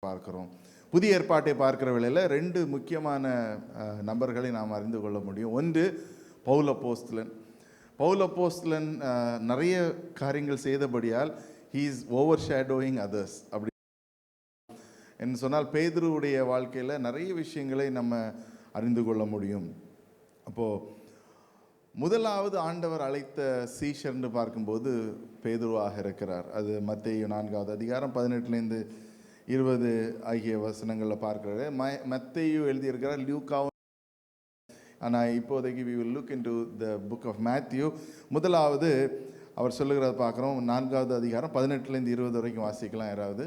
பார்க்கிறோம். புதிய ஏற்பாட்டை பார்க்கிற வேளையில் 2 முக்கியமான நபர்களை நாம் அறிந்து கொள்ள முடியும். ஒன்று பவுல் அப்போஸ்தலன். பவுல் அப்போஸ்தலன் நிறைய காரியங்கள் செய்தபடியால் he is overshadowing others. அப்படி என்று சொன்னால் பேதுருவுடைய வாழ்க்கையில் நிறைய விஷயங்களை நம்ம அறிந்து கொள்ள முடியும். அப்போது முதலாவது ஆண்டவர் அழைத்த சீஷர்னு பார்க்கும்போது பேதுருவாக இருக்கிறார். அது மத்தேயு 4வது அதிகாரம் 18 20 ஆகிய வசனங்களில் பார்க்கிறாரு. மத்தேயு எழுதியிருக்கிறார், லூக்காவும். ஆனால் இப்போதைக்கு we will look into the book of Matthew. முதலாவது அவர் சொல்லுகிறத பார்க்குறோம். 4வது அதிகாரம் 18 20 வரைக்கும் வாசிக்கலாம் யாராவது.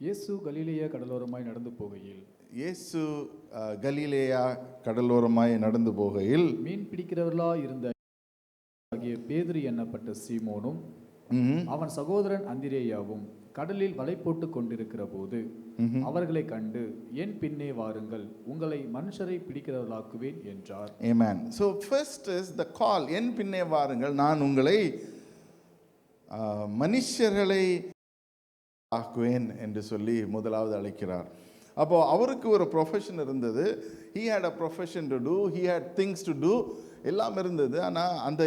இயேசு கலிலேயா கடலோரமாய் நடந்து போகையில் இயேசு கலிலேயா கடலோரமாய் நடந்து போகையில் மீன் பிடிக்கிறவர்களாய் இருந்த ஆகிய பேதுரு எண்ணப்பட்ட சீமோனும் அவன் சகோதரன் அந்திரேயாவும் கடலில் வலை போட்டு கொண்டிருக்கிற போது அவர்களை கண்டு என் பின்னே வாருங்கள், உங்களை மனுஷரை பிடிக்கிறவர்களாக்குவேன் என்றார். Amen. So first is the call, என் பின்னே வாருங்கள், நான் உங்களை மனுஷர்களை ஆக்குவேன் என்று சொல்லி முதலாவது அழைக்கிறார். அப்போது அவருக்கு ஒரு ப்ரொஃபஷன் இருந்தது. he had a profession to do, he had things to do, எல்லாம் இருந்தது. ஆனால் அந்த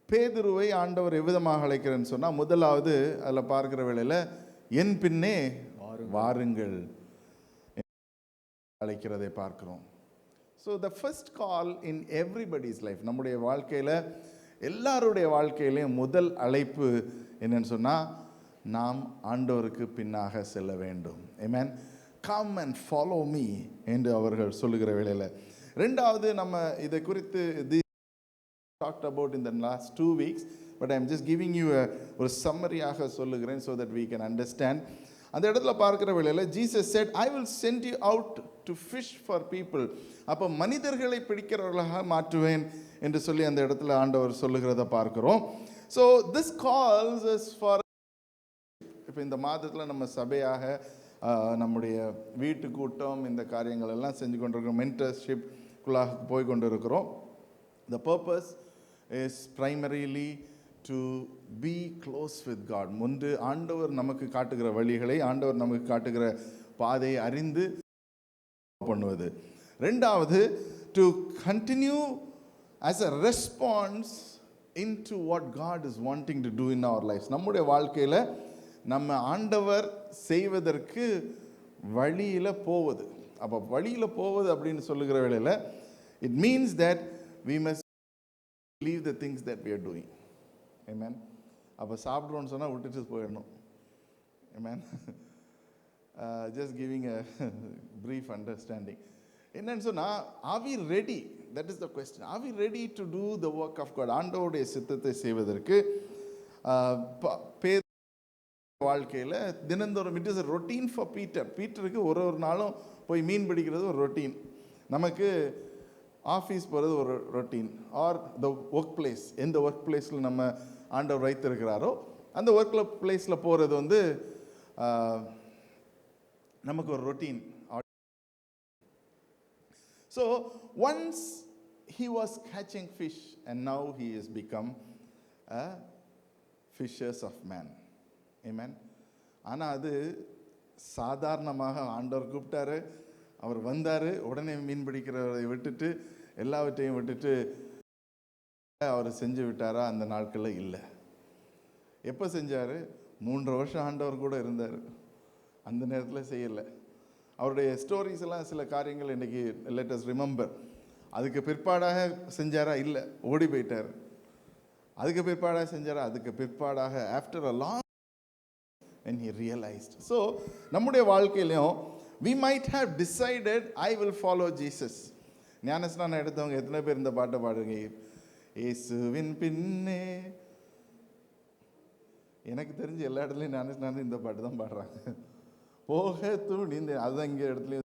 பேதுருவை ஆண்டவர் எவ்விதமாக அழைக்கிறேன்னு சொன்னால், முதலாவது அதில் பார்க்குற வேளையில் என் பின்னே வாருங்கள் அழைக்கிறதை பார்க்கிறோம். So the first call in everybody's life, நம்முடைய வாழ்க்கையில் எல்லாருடைய வாழ்க்கையிலையும் முதல் அழைப்பு என்னன்னு சொன்னால், நாம் ஆண்டவருக்கு பின்னாக செல்ல வேண்டும். Amen. Come and follow me என்று அவர்கள் சொல்லுகிற வேளையில், ரெண்டாவது நம்ம இதை குறித்து talked about in the last 2 weeks, but I am just giving you ஒரு சம்மரியாக சொல்லுகிறேன் so that we can understand. அந்த இடத்துல பார்க்கிற வேளையில் Jesus said, I will send you out to fish for people. அப்போ மனிதர்களை பிடிக்கிறவர்களாக மாற்றுவேன் என்று சொல்லி அந்த இடத்துல ஆண்டவர் சொல்லுகிறத பார்க்கிறோம். So this calls us for, இப்போ இந்த மாதத்தில் நம்ம சபையாக நம்முடைய வீட்டு கூட்டம் இந்த காரியங்கள் எல்லாம் செஞ்சு கொண்டிருக்கிறோம். மென்டர்ஷிப்குள்ளாக போய் கொண்டு இருக்கிறோம். The purpose is primarily to be close with God. முன்பு ஆண்டவர் நமக்கு காட்டுகிற வழிகளை, ஆண்டவர் நமக்கு காட்டுகிற பாதையை அறிந்து பண்ணுவது. ரெண்டாவது, to continue as a response into what God is wanting to do in our lives. நம்முடைய வாழ்க்கையில் நம்ம ஆண்டவர் செய்வதற்கு வழியில் போவது. அப்போ வழியில் போவது அப்படின்னு சொல்லுகிற வேளையில் it means that we must leave the things that we are doing. Amen. அப்போ சாப்பிட்றோன்னு சொன்னால் விட்டுட்டு போயிடணும். Amen. Just giving a brief understanding. என்னன்னு சொன்னால், are we ready? That is the question. Are we ready to do the work of God? ஆண்டவருடைய சித்தத்தை செய்வதற்கு வாழ்க்கையில் தினந்தோறும் it is a routine for பீட்டருக்கு ஒரு நாளும் போய் மீன் பிடிக்கிறது ஒரு ரொட்டீன். நமக்கு ஆஃபீஸ் போகிறது ஒரு routine, R the work place, எந்த ஒர்க் பிளேஸில் நம்ம ஆண்டவர் வைத்திருக்கிறாரோ அந்த ஒர்க் பிளேஸில் போகிறது நமக்கு ஒரு routine. So once he was catching fish and now he has become a fishers of man. Amen. ஆனால் அது சாதாரணமாக ஆண்டவர் கூப்பிட்டாரு, அவர் வந்தார், உடனே மீன் பிடிக்கிறவரை விட்டுட்டு எல்லாவற்றையும் விட்டுட்டு அவர் செஞ்சு விட்டாரா? அந்த நாட்களில் இல்லை. எப்போ செஞ்சார்? 3 வருஷம் ஆண்டவர் கூட இருந்தார், அந்த நேரத்தில் செய்யலை. அவருடைய ஸ்டோரிஸ் எல்லாம் சில காரியங்கள் இன்றைக்கி லெட் அஸ் ரிமெம்பர். அதுக்கு பிற்பாடாக செஞ்சாரா? இல்லை, ஓடி போயிட்டார். அதுக்கு பிற்பாடாக செஞ்சாரா? அதுக்கு பிற்பாடாக after a long when he realized. So நம்முடைய வாழ்க்கையிலும் we might have decided I will follow Jesus. ஞானஸ்நானம் எடுத்தவங்க எத்தனை பேர் இந்த பாட்டை பாடுங்க? இயேசுவின் பின்னே. எனக்கு தெரிஞ்ச எல்லா இடத்துலையும் ஞானஸ்நானம் இந்த பாட்டு தான் பாடுறாங்க. போக துணிந்து, அதுதான் இங்கே இடத்துல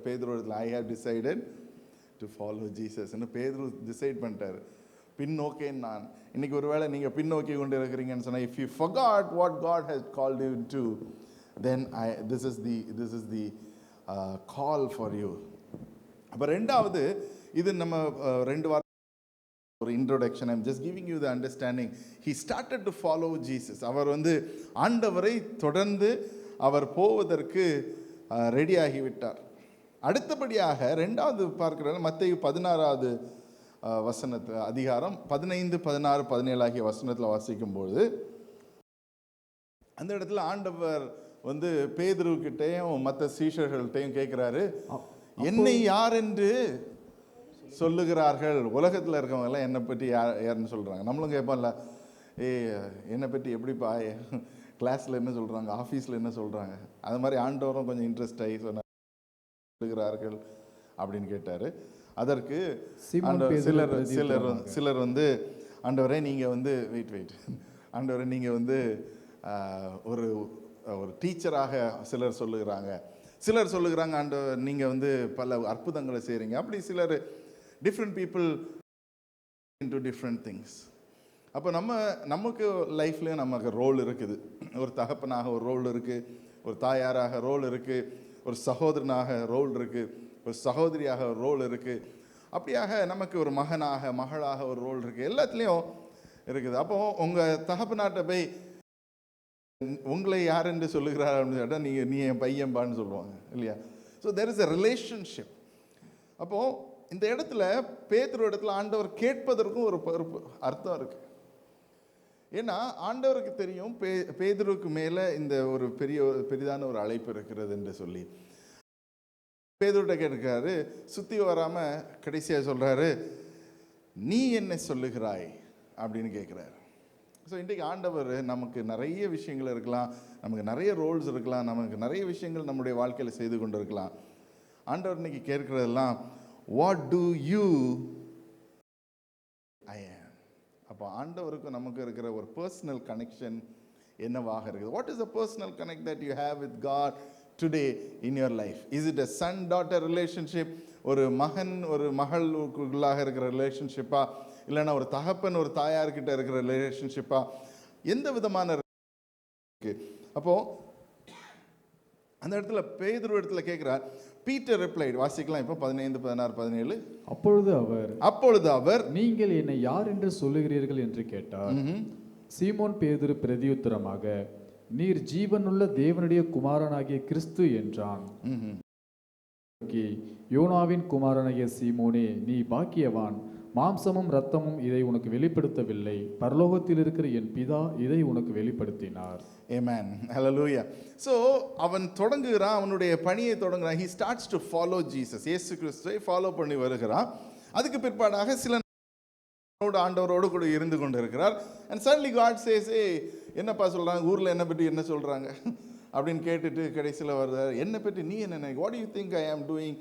பேதுரு இடத்துல I have decided to follow Jesus. பேதுரு டிசைட் பண்ணிட்டார், பின்னோக்கேன் நான். இன்னைக்கு ஒருவேளை நீங்கள் பின்னோக்கி கொண்டு இருக்கிறீங்கன்னு சொன்னால், if you forgot what God has called you to, then this is the call for you. அப்போ ரெண்டாவது, இது நம்ம 2 வாரம் ஒரு introduction, I'm just giving you the understanding. He started to follow Jesus. அவர் ஆண்டவரை தொடர்ந்து அவர் போவதற்கு ரெடி ஆகிவிட்டார். அடுத்தபடியாக ரெண்டாவது பார்க்கிற மத்தேயு 16வது வசனத்து அதிகாரம் 15, 16, 17 ஆகிய வசனத்தில் வாசிக்கும்போது அந்த இடத்துல ஆண்டவர் பேதுருக்கிட்டையும் மற்ற சீஷர்கள்ட்டையும் கேட்குறாரு, என்னை யார் என்று சொல்லுகிறார்கள்? உலகத்தில் இருக்கவங்க எல்லாம் என்னை பற்றி யாருன்னு சொல்கிறாங்க. நம்மளும் கேட்போம்ல, என்னை பற்றி எப்படிப்பா, கிளாஸில் என்ன சொல்கிறாங்க, ஆஃபீஸில் என்ன சொல்கிறாங்க? அது மாதிரி ஆண்டவரும் கொஞ்சம் இன்ட்ரெஸ்ட் ஆகி சொல்லுகிறார்கள் அப்படின்னு கேட்டார். அதற்கு சிலர் ஆண்டவரே நீங்கள் வெயிட் ஆண்டவரே நீங்கள் ஒரு ஒரு டீச்சராக சிலர் சொல்லுகிறாங்க, சிலர் சொல்லுகிறாங்க ஆண்டவர் நீங்கள் பல அற்புதங்களை செய்கிறீங்க. அப்படி சிலர் different people into different things. அப்போ நமக்கு லைஃப்லேயும் நமக்கு ரோல் இருக்குது. ஒரு தகப்பனாக ஒரு ரோல் இருக்குது, ஒரு தாயாராக ரோல் இருக்குது, ஒரு சகோதரனாக ரோல் இருக்குது, ஒரு சகோதரியாக ஒரு ரோல் இருக்குது. அப்படியாக நமக்கு ஒரு மகனாக மகளாக ஒரு ரோல் இருக்குது, எல்லாத்துலேயும் இருக்குது. அப்போது உங்கள் தகப்பனாட்ட போய் உங்களை யார் என்று சொல்லுகிறார் அப்படின்னு கேட்டால் நீ என் பையன்பான்னு சொல்லுவாங்க இல்லையா? So there is a relationship. அப்போது இந்த இடத்துல பேதுரு இடத்துல ஆண்டவர் கேட்பதற்கும் ஒரு அர்த்தம் இருக்குது. ஏன்னா ஆண்டவருக்கு தெரியும் பேதுருக்கு மேலே இந்த ஒரு பெரிதான ஒரு அழைப்பு இருக்கிறது என்று சொல்லி பேதுருட்ட கேட்கிறாரு. சுற்றி வராமல் கடைசியாக சொல்கிறாரு, நீ என்ன சொல்லுகிறாய் அப்படின்னு கேட்குறாரு. ஸோ இன்றைக்கு ஆண்டவர் நமக்கு நிறைய விஷயங்கள் இருக்கலாம், நமக்கு நிறைய ரோல்ஸ் இருக்கலாம், நமக்கு நிறைய விஷயங்கள் நம்முடைய வாழ்க்கையில் செய்து கொண்டு இருக்கலாம். ஆண்டவர் இன்னைக்கு கேட்குறதெல்லாம் வாட் டு யூ ஐ ஆம். அப்போ ஆண்டவருக்கும் நமக்கு இருக்கிற ஒரு பர்சனல் கனெக்ஷன் என்னவாக இருக்குது? What is the personal connect that you have with God today in your life? Is it a son daughter relationship, ஒரு மகன் ஒரு மகளுக்குள்ளாக இருக்கிற ரிலேஷன்ஷிப்பா, இல்லைன்னா ஒரு தகப்பன் ஒரு தாயார்கிட்ட இருக்கிற ரிலேஷன்ஷிப்பா, எந்த விதமான? அப்போ அந்த இடத்துல பேதுரு இடத்துல கேட்கிறார். பீட்டர் ரிப்ளைட், வாசிக்கலாம் இப்போ 15, 16, 17. அப்பொழுது அவர் நீங்கள் என்னை யார் என்று சொல்லுகிறீர்கள் என்று கேட்டார். சீமோன் பேதுரு பிரதியுத்தரமாக, நீர் ஜீவனுள்ள தேவனுடைய குமாரனாகிய கிறிஸ்து என்றான். யோனாவின் குமாரனாகிய சீமோனே, நீ பாக்கியவான், மாம்சமும் இரத்தமும் இதை உனக்கு வெளிப்படுத்தவில்லை, பரலோகத்தில் இருக்கிற என் பிதா இதை உனக்கு வெளிப்படுத்தினார். Amen. Hallelujah. So அவன் தொடங்குகிறான், அவனுடைய பணியை தொடங்குகிறான். He starts to follow Jesus. இயேசு கிறிஸ்துவை ஃபாலோ பண்ணி வருகிறான். அதுக்கு பிற்பாடாக சில ஆண்டவரோடு கூட இருந்து கொண்டு இருக்கிறார். And suddenly God says, என்னப்பா சொல்கிறாங்க, ஊரில் என்னை பற்றி என்ன சொல்கிறாங்க அப்படின்னு கேட்டுட்டு கடைசியில் வருது, என்னை பற்றி நீ என்ன, வாட் யூ திங்க் ஐ ஆம் டூயிங்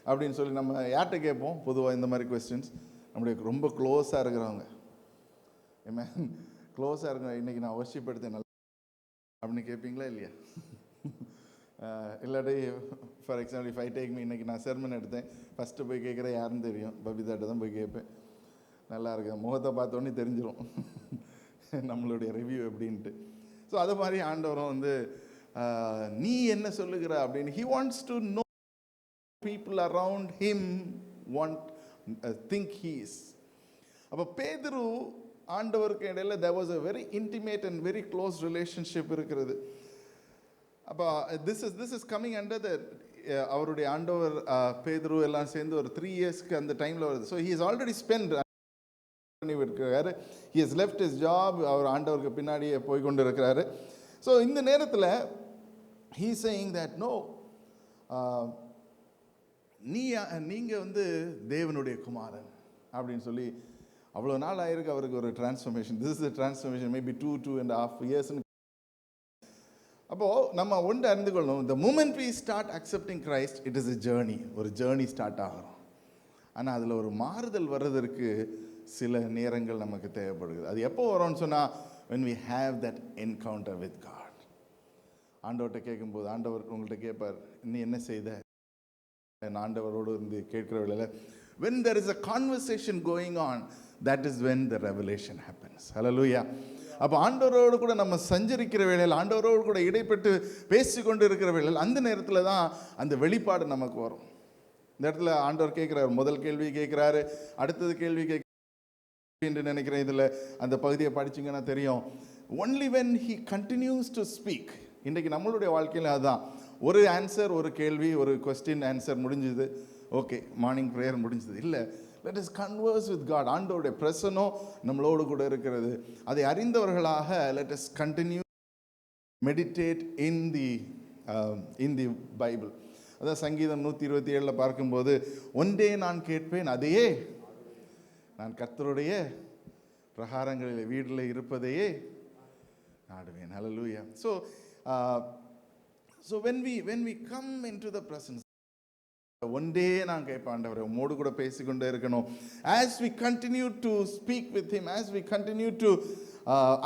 அப்படின்னு சொல்லி நம்ம யார்கிட்ட கேட்போம் பொதுவாக இந்த மாதிரி கொஸ்டின்ஸ்? நம்முடைய ரொம்ப க்ளோஸாக இருக்கிறவங்க. க்ளோஸாக இருக்கிற இன்றைக்கி நான் வசிப்படுத்தேன் நல்லா அப்படின்னு கேட்பீங்களா இல்லையா? இல்லாட்டி for example if I take me, இன்றைக்கி நான் செர்மன் எடுத்தேன், ஃபஸ்ட்டு போய் கேட்குறேன் யாருன்னு தெரியும், பபிதாட்ட தான் போய் கேட்பேன். நல்லா இருக்கு, முகத்தை பார்த்தோன்னே தெரிஞ்சிடும் நம்மளுடைய ரிவ்யூ எப்படின்ட்டு. ஸோ அது மாதிரி ஆண்டவரும் நீ என்ன சொல்லுகிற அப்படின்னு he wants to know people around him want think he is. அப்போ பேதுரு ஆண்டவருக்கு இடையில there was a very intimate and very close relationship இருக்கிறது. அப்போ this is coming under the அவருடைய ஆண்டவர் பேதுரு எல்லாம் சேர்ந்து ஒரு 3 இயர்ஸ்க்கு அந்த டைமில் வருது. So he has already spent இருக்கிறாரு, he has left his job, அவர் ஆண்டவருக்கு பின்னாடியே போய் கொண்டு இருக்கிறாரு. ஸோ இந்த நேரத்தில் he is saying that no, நீங்கள் தேவனுடைய குமாரன் அப்படின்னு சொல்லி அவ்வளோ நாள் ஆயிருக்கு அவருக்கு ஒரு transformation. This is the transformation maybe 2.5 years. அப்போது நம்ம ஒன்று அறிந்து கொள்ளணும், the moment we start accepting Christ, it is a journey. ஒரு ஜேர்னி ஸ்டார்ட் ஆகிறோம். ஆனால் அதில் ஒரு மாறுதல் வர்றதற்கு சில நேரங்கள் நமக்கு தேவைப்படுது. அது எப்போ வரும்னு சொன்னால் when we have that encounter with God. ஆண்டவர்கிட்ட கேட்கும்போது ஆண்டவர் உங்கள்கிட்ட கேட்பார், நீ என்ன செய்த? ஆண்டவரோடு இருந்து கேட்கிற வேளையில் when there is a conversation going on, that is when the revelation happens. Hallelujah. அப்போ ஆண்டவரோடு கூட நம்ம சஞ்சரிக்கிற வேளையில், ஆண்டவரோடு கூட இடைப்பட்டு பேசிக்கொண்டு இருக்கிற வேளையில், அந்த நேரத்தில் தான் அந்த வெளிப்பாடு நமக்கு வரும். இந்த இடத்துல ஆண்டவர் கேட்குறாரு, முதல் கேள்வி கேட்குறாரு, அடுத்தது கேள்வி என்று நினைக்கிறேன். இதில் அந்த பகுதியை படிச்சிங்கன்னா தெரியும். Only when he continues to speak. இன்றைக்கி நம்மளுடைய வாழ்க்கையில் அதுதான். ஒரு ஆன்சர், ஒரு கேள்வி, ஒரு கொஸ்டின் ஆன்சர் முடிஞ்சுது, ஓகே மார்னிங் ப்ரேயர் முடிஞ்சது. இல்லை, let us converse with God. ஆண்டவருடைய பிரசன்னம் நம்மளோடு கூட இருக்கிறது. அதை அறிந்தவர்களாக let us continue meditate in the Bible. அதான் சங்கீதம் 127 பார்க்கும்போது, ஒன்றே நான் கேட்பேன், அதையே நான் கர்த்தருடைய பிரகாரங்களில் வீட்டில் இருப்பதையே நாடுவேன். ஹல்லேலூயா. So when we come into the presence, ஒன்றே நான் கேட்பேன், ஆண்டவரே உம்மோடு கூட பேசிக்கொண்டே இருக்கணும். As we continue to speak with him, as we continue to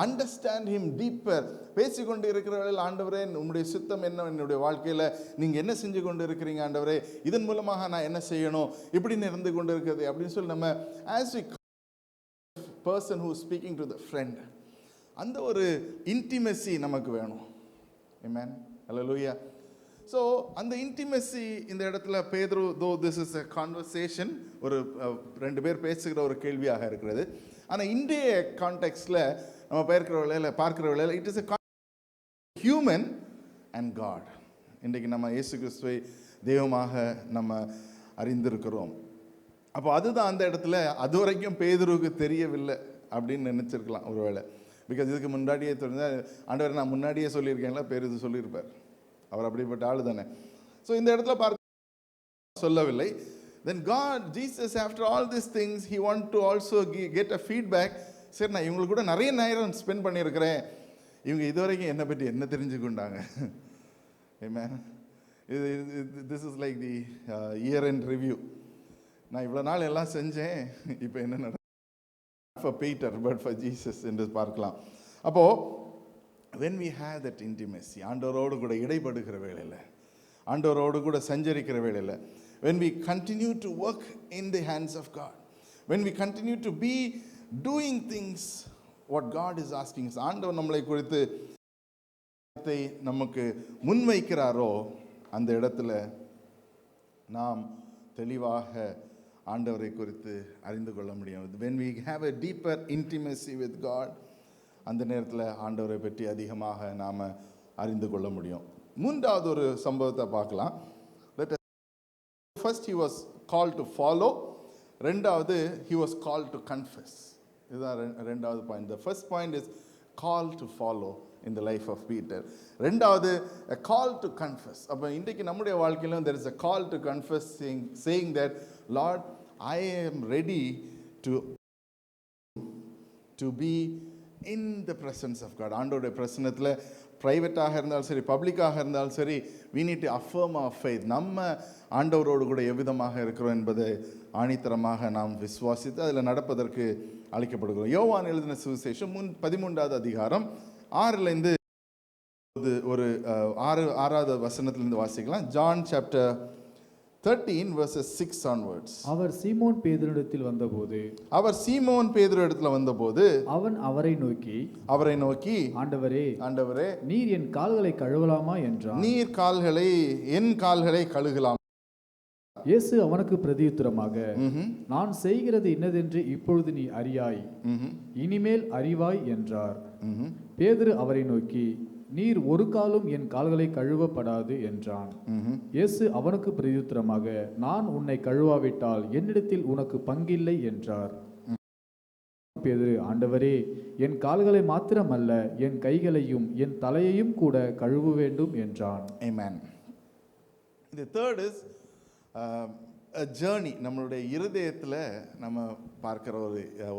understand him deeper, பேசிக்கொண்டு இருக்கிறவர்கள், ஆண்டவரே உம்முடைய சித்தம் என்ன என்னுடைய வாழ்க்கையில், நீங்கள் என்ன செஞ்சு கொண்டு இருக்கிறீங்க ஆண்டவரே, இதன் மூலமாக நான் என்ன செய்யணும், இப்படி இருந்து கொண்டு இருக்கிறது அப்படின்னு சொல்லி நம்ம as we person who is speaking to the friend, அந்த ஒரு இன்டிமெசி நமக்கு வேணும். ஆமென். ஹல்லேலூயா. ஸோ அந்த இன்டிமெசி இந்த இடத்துல பேதுரு, தோ திஸ் இஸ் எ கான்வர்சேஷன், ஒரு ரெண்டு பேர் பேசுகிற ஒரு கேள்வியாக இருக்கிறது. ஆனால் இன்றைய கான்டெக்ஸ்டில் நம்ம பார்க்கிற வேளையில் it is a human and God. இன்றைக்கு நம்ம இயேசு கிறிஸ்துவை தெய்வமாக நம்ம அறிந்திருக்கிறோம். அப்போ அதுதான் அந்த இடத்துல அது வரைக்கும் பேதுருவுக்கு தெரியவில்லை அப்படின்னு நினச்சிருக்கலாம் ஒருவேளை. பிகாஸ் இதுக்கு முன்னாடியே தெரிஞ்சால், ஆண்டவர் நான் முன்னாடியே சொல்லியிருக்கேன்ல, பேர் சொல்லியிருப்பார். அவர் அப்படிப்பட்ட ஆள் தானே. ஸோ இந்த இடத்துல பார்க்க சொல்லவில்லை. Then God, Jesus, after all these things, he want to also get a feedback. சரி, நான் இவங்களுக்கு கூட நிறைய நேரம் ஸ்பெண்ட் பண்ணியிருக்கிறேன், இவங்க இதுவரைக்கும் என்னை பற்றி என்ன தெரிஞ்சுக்கொண்டாங்க. Amen. This is like the year end review. நான் இவ்வளோ நாள் எல்லாம் செஞ்சேன், இப்போ என்ன நடக்கும் for Peter but for Jesus என்று பார்க்கலாம். அப்போது when we have that intimacy, ஆண்டவரோடு கூட இடைப்படுகிற வேளையில், ஆண்டவரோடு கூட சஞ்சரிக்கிற வேளையில், when we continue to work in the hands of God, when we continue to be doing things what God is asking us, ஆண்டவர் நம்மளை குறித்து நமக்கு முன்வைக்கிறாரோ அந்த இடத்துல நாம் தெளிவாக ஆண்டவரை குறித்து அறிந்து கொள்ள முடியும். when we have a deeper intimacy with God, அந்த நேரத்தில் ஆண்டவரை பற்றி அதிகமாக நாம் அறிந்து கொள்ள முடியும். மூன்றாவது ஒரு சம்பவத்தை பார்க்கலாம். First he was called to follow, ரெண்டாவது he was called to confess. இதுதான் ரெண்டாவது point. the first point is call to follow in the life of Peter. ரெண்டாவது a call to confess. அப்போ இன்றைக்கு நம்முடைய வாழ்க்கையிலும் there is a call to confess, saying that Lord, I am ready to be in the presence of God. ஆண்டவருடைய பிரசன்னத்தில் ப்ரைவேட்டாக இருந்தாலும் சரி, பப்ளிக்காக இருந்தாலும் சரி, we need to affirm our faith. நம்ம ஆண்டவரோடு கூட எவ்விதமாக இருக்கிறோம் என்பதை ஆணித்தரமாக நாம் விசுவாசித்து அதில் நடப்பதற்கு அழைக்கப்படுகிறோம். யோவான் எழுதின சுவிசேஷம் 13வது அதிகாரம் 6லேருந்து ஒரு 6வது வசனத்திலிருந்து வாசிக்கலாம். John chapter 13 verses 6 onwards. அவர் சீமோன் பேதுருவிடத்தில் வந்தபோது அவன் அவரை நோக்கி ஆண்டவரே நீர் என் கால்களை கழுவலாமா என்றான். நீர் என் கால்களை கழுகலாம். இயேசு அவனுக்கு பிரதியுத்தரமாக, நான் செய்கிறது இன்னதென்று இப்பொழுது நீ அறியாய், இனிமேல் அறிவாய் என்றார். பேதுரு அவரை நோக்கி, நீர் ஒரு காலும் என் கால்களை கழுவப்படாது என்றான். இயேசு அவனுக்கு பிரதியுத்தரமாக, நான் உன்னை கழுவாவிட்டால் என்னிடத்தில் உனக்கு பங்கில்லை என்றார். பேதுரு, ஆண்டவரே, என் கால்களை மாத்திரமல்ல, என் கைகளையும் என் தலையையும் கூட கழுவ வேண்டும் என்றான். Amen. The third is a journey. நம்மளுடைய இருதயத்தில் நம்ம பார்க்கிற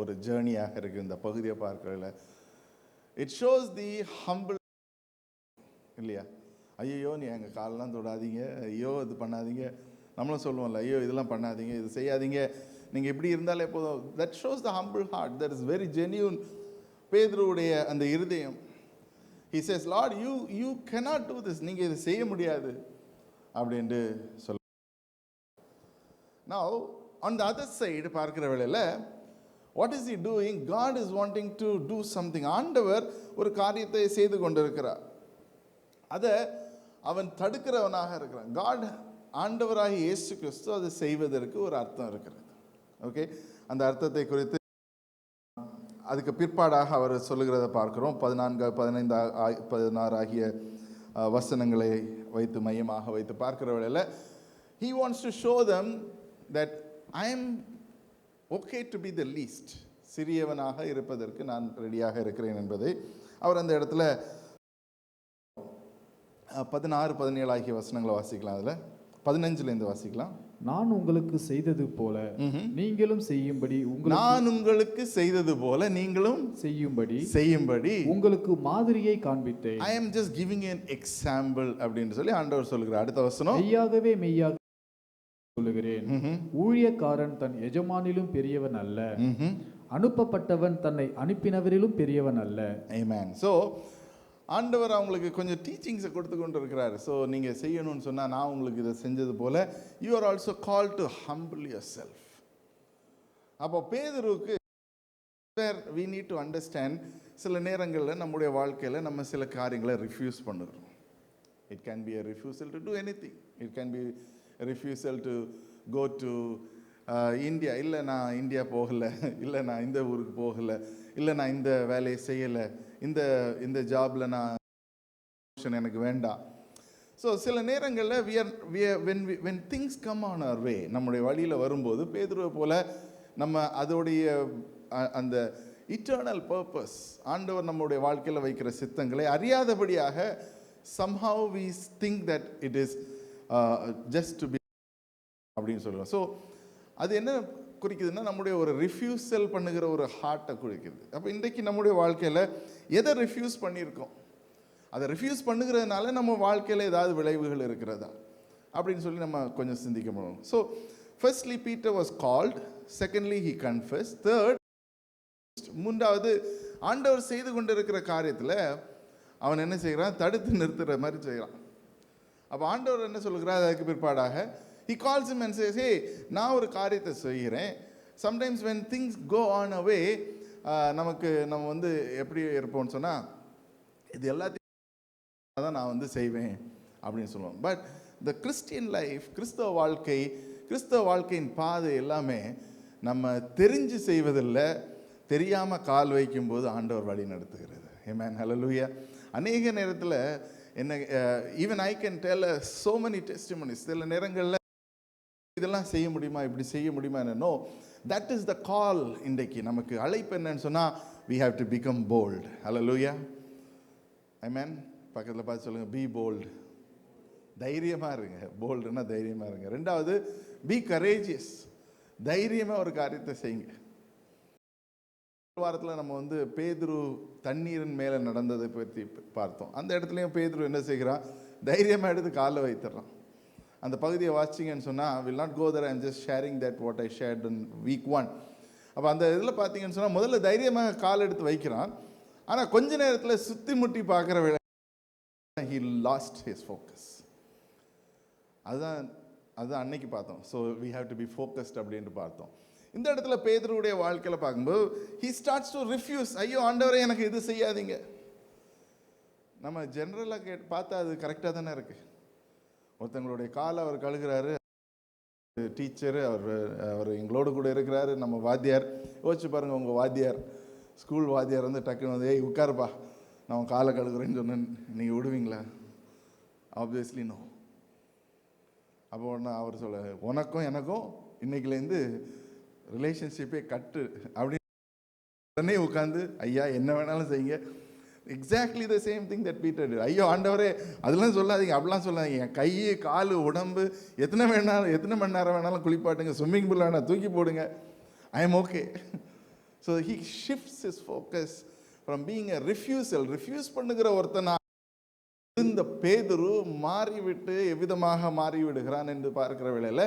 ஒரு ஜேர்னியாக இருக்கு இந்த பகுதியை பார்க்கறதுல. It shows the humble, இல்லையா? ஐயோ நீ எங்கள் காலெலாம் தொடாதீங்க, ஐயோ இது பண்ணாதீங்க, நம்மளும் சொல்லுவோம்ல, ஐயோ இதெல்லாம் பண்ணாதீங்க, இது செய்யாதீங்க, நீங்கள் இப்படி இருந்தாலே போதும். That shows the humble heart. That is very genuine. பேதுருவுடைய அந்த இருதயம். He says, Lord, you cannot do this. நீங்கள் இது செய்ய முடியாது அப்படின்ட்டு சொல்ல. Now on the other side பார்க்கிற வேளையில் what is he doing? God is wanting to do something. ஆண்டவர் ஒரு காரியத்தை செய்து கொண்டிருக்கிறார், அதை அவன் தடுக்கிறவனாக இருக்கிறான். காட், ஆண்டவராகிய இயேசு கிறிஸ்து அதை செய்வதற்கு ஒரு அர்த்தம் இருக்கிறது. ஓகே, அந்த அர்த்தத்தை குறித்து அதுக்கு பிற்பாடாக அவர் சொல்லுகிறத பார்க்கிறோம். 14, 15, 16 ஆகிய வசனங்களை வைத்து மையமாக வைத்து பார்க்கிற வேளையில் he wants to show them that I am okay to be the least. சிறியவனாக இருப்பதற்கு நான் ரெடியாக இருக்கிறேன் என்பதை அவர் அந்த இடத்துல 16, 17 ஆகிய வசனங்களை வாசிக்கலாம். அதில் 15லேருந்து வாசிக்கலாம். நான் உங்களுக்கு செய்தது போல நீங்களும் செய்யும்படி நான் உங்களுக்கு செய்தது போல நீங்களும் செய்யும்படி உங்களுக்கு மாதிரியை காண்பித்தேன். I am just giving an example அப்படின்னு சொல்லி ஆண்டவர் சொல்கிறார். அடுத்த வசனம், மெய்யாகவே மெய்யாக சொல்லுகிறேன், ஊழியக்காரன் தன் எஜமானிலும் பெரியவன் அல்ல, அனுப்பப்பட்டவன் தன்னை அனுப்பினவரிலும் பெரியவன் அல்ல. ஆமென். ஸோ ஆண்டவர் அவங்களுக்கு கொஞ்சம் டீச்சிங்ஸை கொடுத்து கொண்டு இருக்கிறார். ஸோ நீங்கள் செய்யணும்னு சொன்னால் நான் உங்களுக்கு இதை செஞ்சது Paul you are also called to humble yourself. அப்போ பேதுருவுக்கு we need to understand சில நேரங்களில் நம்முடைய வாழ்க்கையில் நம்ம சில காரியங்களை ரிஃப்யூஸ் பண்ணுறோம். It can B a refusal to do anything. It can be a refusal to go to India. இல்லை நான் இந்தியா போகலை, இல்லை நான் இந்த ஊருக்கு போகலை, இல்லை நான் இந்த வேலையை செய்யலை, இந்த ஜாபில் நான் எனக்கு வேண்டாம். ஸோ சில நேரங்களில் when things come on our way, நம்முடைய வழியில் வரும்போது பேதுருவை போல நம்ம அதோடைய அந்த இட்டர்னல் பர்பஸ், ஆண்டவர் நம்முடைய வாழ்க்கையில் வைக்கிற சித்தங்களை அறியாதபடியாக somehow we think that it is just to be அப்படின்னு சொல்லுவோம். ஸோ அது என்ன குறிக்குதுன்னா நம்முடைய ஒரு ரிஃப்யூசல் பண்ணுகிற ஒரு ஹார்ட்டை குறிக்குது. அப்போ இன்றைக்கு நம்முடைய வாழ்க்கையில் எதை ரிஃப்யூஸ் பண்ணியிருக்கோம், அதை ரிஃப்யூஸ் பண்ணுகிறதுனால நம்ம வாழ்க்கையில் ஏதாவது விளைவுகள் இருக்கிறதா அப்படின்னு சொல்லி நம்ம கொஞ்சம் சிந்திக்க முடியும். So firstly Peter was called, secondly he confuse, third, மூன்றாவது ஆண்டவர் செய்து கொண்டு இருக்கிற காரியத்தில் அவன் என்ன செய்கிறான், தடுத்து நிறுத்துகிற மாதிரி செய்கிறான். அப்போ ஆண்டவர் என்ன சொல்லுகிறார், அதுக்கு பிற்பாடாக he calls him and says, hey, நான் ஒரு காரியத்தை செய்கிறேன். sometimes when things go on away, நம்ம வந்து எப்படி இருப்போம்னு சொன்னால் இது எல்லாத்தையும் தான் நான் வந்து செய்வேன் அப்படின்னு சொல்லுவோம். பட் the Christian life, கிறிஸ்தவ வாழ்க்கையின் பாதை எல்லாமே நம்ம தெரிஞ்சு செய்வதில்லை, தெரியாமல் கால் வைக்கும்போது ஆண்டவர் வழி நடத்துகிறது. Amen, hallelujah. அநேக நேரத்தில் என்ன, even I can tell so many testimonies. சில நேரங்களில் இதெல்லாம் செய்ய முடியுமா, இப்படி செய்ய முடியுமா, நோ, தட் இஸ் த கால். இன்றைக்கு நமக்கு அழைப்பு என்னன்னு சொன்னால் we have to become bold. hallelujah, amen. பக்கத்தில் பார்த்து சொல்லுங்கள், be bold. தைரியமாக இருங்க. போல்டுன்னா தைரியமாக இருங்க. ரெண்டாவது, be courageous. தைரியமாக ஒரு காரியத்தை செய்யுங்க. வாரத்தில் நம்ம வந்து பேதுரு தண்ணீரின் மேலே நடந்ததை பற்றி பார்த்தோம். அந்த இடத்துலையும் பேதுரு என்ன செய்கிறான், தைரியமாக எடுத்து காலை வைத்துறான். அந்த பகுதியை வாசிச்சிங்கன்னு சொன்னால், will not go there, I'm just sharing that what I shared in week 1. அப்போ அந்த இதில் பார்த்தீங்கன்னு சொன்னால் முதல்ல தைரியமாக கால் எடுத்து வைக்கிறான். ஆனால் கொஞ்ச நேரத்தில் சுற்றி முட்டி பார்க்குற வேலை he lost his focus. அதுதான் அன்னைக்கு பார்த்தோம். So we have to be focused அப்படின்ட்டு பார்த்தோம். இந்த இடத்துல பேதுருவுடைய வாழ்க்கையில் பார்க்கும்போது he starts to refuse. ஐயோ ஆண்டவரே, எனக்கு இது செய்யாதீங்க. நம்ம ஜென்ரலாக பார்த்தா அது கரெக்டாக தானே இருக்குது. ஒருத்தங்களுடைய காலை அவர் கழுகிறாரு, டீச்சரு, அவர் எங்களோடு கூட இருக்கிறாரு, நம்ம வாத்தியார். யோசிச்சு பாருங்கள், உங்கள் வாத்தியார், ஸ்கூல் வாத்தியார் வந்து டக்குன்னு வந்து, ஏய் உட்காருப்பா, நான் காலை கழுகுறேன்னு சொன்னேன், நீங்கள் விடுவீங்களா? Obviously no. அப்போ ஒன்று அவர் சொல்ல, உனக்கும் எனக்கும் இன்னைக்குலேருந்து ரிலேஷன்ஷிப்பே கட்டு அப்படின்னு உடனே உட்காந்து, ஐயா என்ன வேணாலும் செய்யுங்க. Exactly the same thing that Peter did. ஐயோ ஆண்டவரே, அதெல்லாம் சொல்லாதீங்க, அப்படிலாம் சொல்லாதீங்க, என் கை கால் உடம்பு எத்தனை மணி நேரம் வேணாலும் குளிப்பாட்டுங்க, ஸ்விம்மிங் பூல் வேணால் தூக்கி போடுங்க, I am okay. So he shifts his focus from being a refuse பண்ணுகிற ஒருத்தனா இந்த பேதுரு மாறிவிட்டு எவ்விதமாக மாறிவிடுகிறான் என்று பார்க்கிற வேளையில்